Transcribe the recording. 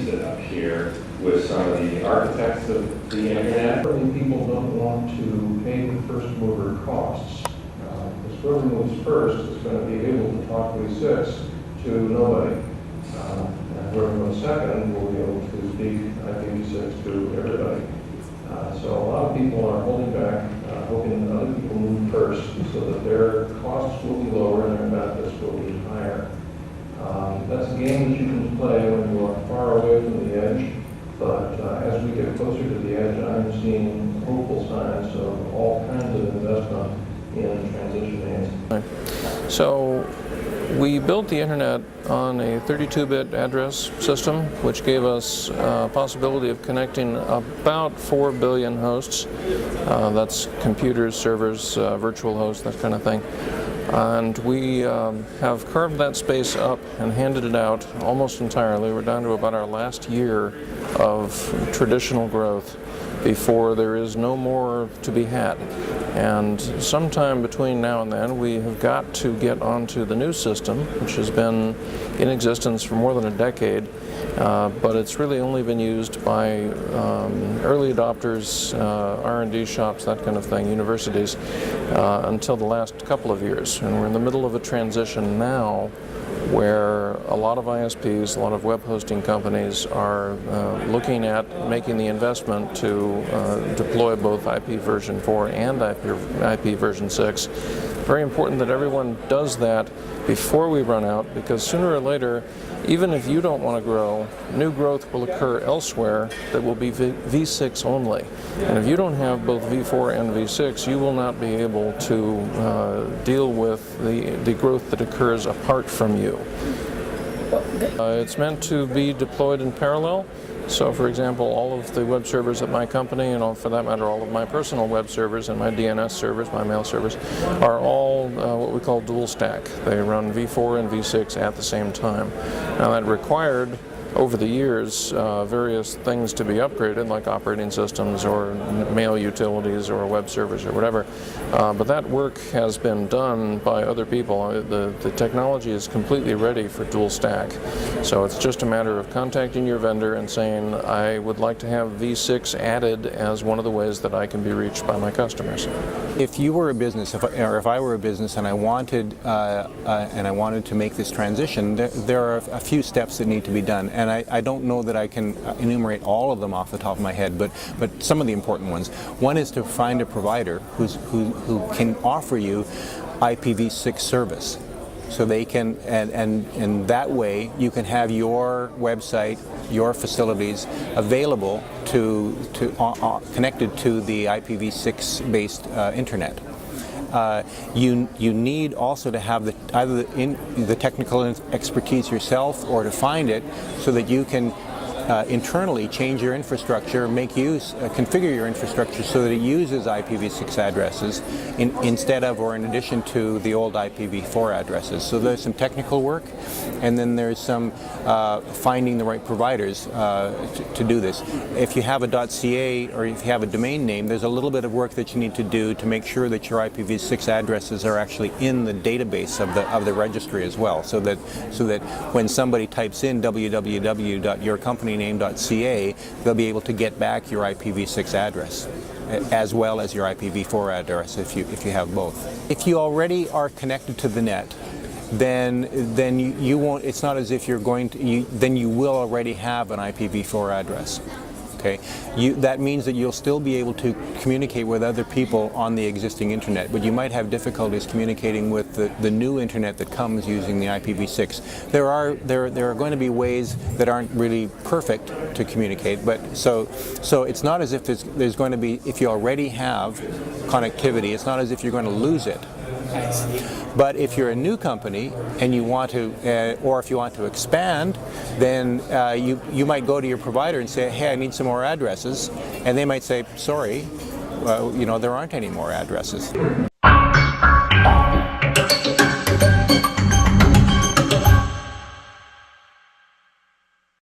sit up here with some of the architects of the internet. Certainly people don't want to pay the first mover costs. Because whoever moves first is going to be able to talk V6 to nobody. And whoever moves second will be able to speak IPv6 to everybody. So a lot of people are holding back, hoping that other people move first so that their costs will be lower and their benefits will be higher. That's a game that you can play when you are far away from the edge, but as we get closer to the edge, I'm seeing hopeful signs of all kinds of investment in transition aids. So we built the internet on a 32-bit address system, which gave us a possibility of connecting about 4 billion hosts. That's computers, servers, virtual hosts, that kind of thing. And we have carved that space up and handed it out almost entirely. We're down to about our last year of traditional growth before there is no more to be had. And sometime between now and then, we have got to get onto the new system, which has been in existence for more than a decade, but it's really only been used by early adopters, R&D shops, that kind of thing, universities, until the last couple of years. And we're in the middle of a transition now where a lot of ISPs, a lot of web hosting companies are looking at making the investment to deploy both IP version 4 and IP version 6. Very important that everyone does that before we run out, because sooner or later, even if you don't want to grow, new growth will occur elsewhere that will be V6 only. And if you don't have both V4 and V6, you will not be able to deal with the growth that occurs apart from you. It's meant to be deployed in parallel. So, for example, all of the web servers at my company, and for that matter, all of my personal web servers and my DNS servers, my mail servers, are all what we call dual stack. They run V4 and V6 at the same time. Now, that required, over the years, various things to be upgraded, like operating systems or mail utilities or web servers or whatever. But that work has been done by other people. The technology is completely ready for dual stack. So it's just a matter of contacting your vendor and saying, I would like to have V6 added as one of the ways that I can be reached by my customers. If you were a business, if I were a business and I wanted to make this transition, there are a few steps that need to be done. And I don't know that I can enumerate all of them off the top of my head, but some of the important ones. One is to find a provider who can offer you IPv6 service. So they can, and that way you can have your website, your facilities available connected to the IPv6 based internet. You need also to have either the technical expertise yourself, or to find it so that you can internally change your infrastructure, configure your infrastructure so that it uses IPv6 addresses instead of or in addition to the old IPv4 addresses. So there's some technical work, and then there's some finding the right providers to do this. If you have a .ca or if you have a domain name, there's a little bit of work that you need to do to make sure that your IPv6 addresses are actually in the database of the registry as well, so that when somebody types in www.yourcompanyname.ca, they'll be able to get back your IPv6 address as well as your IPv4 address if you have both. If you already are connected to the net, then you won't. It's not as if you're going to. Then you will already have an IPv4 address. Okay, that means that you'll still be able to communicate with other people on the existing internet, but you might have difficulties communicating with the new internet that comes using the IPv6. There are going to be ways that aren't really perfect to communicate, but so it's not as if there's going to be, if you already have connectivity, it's not as if you're going to lose it. But if you're a new company and you want to, or if you want to expand, then you might go to your provider and say, hey, I need some more addresses, and they might say, sorry, there aren't any more addresses.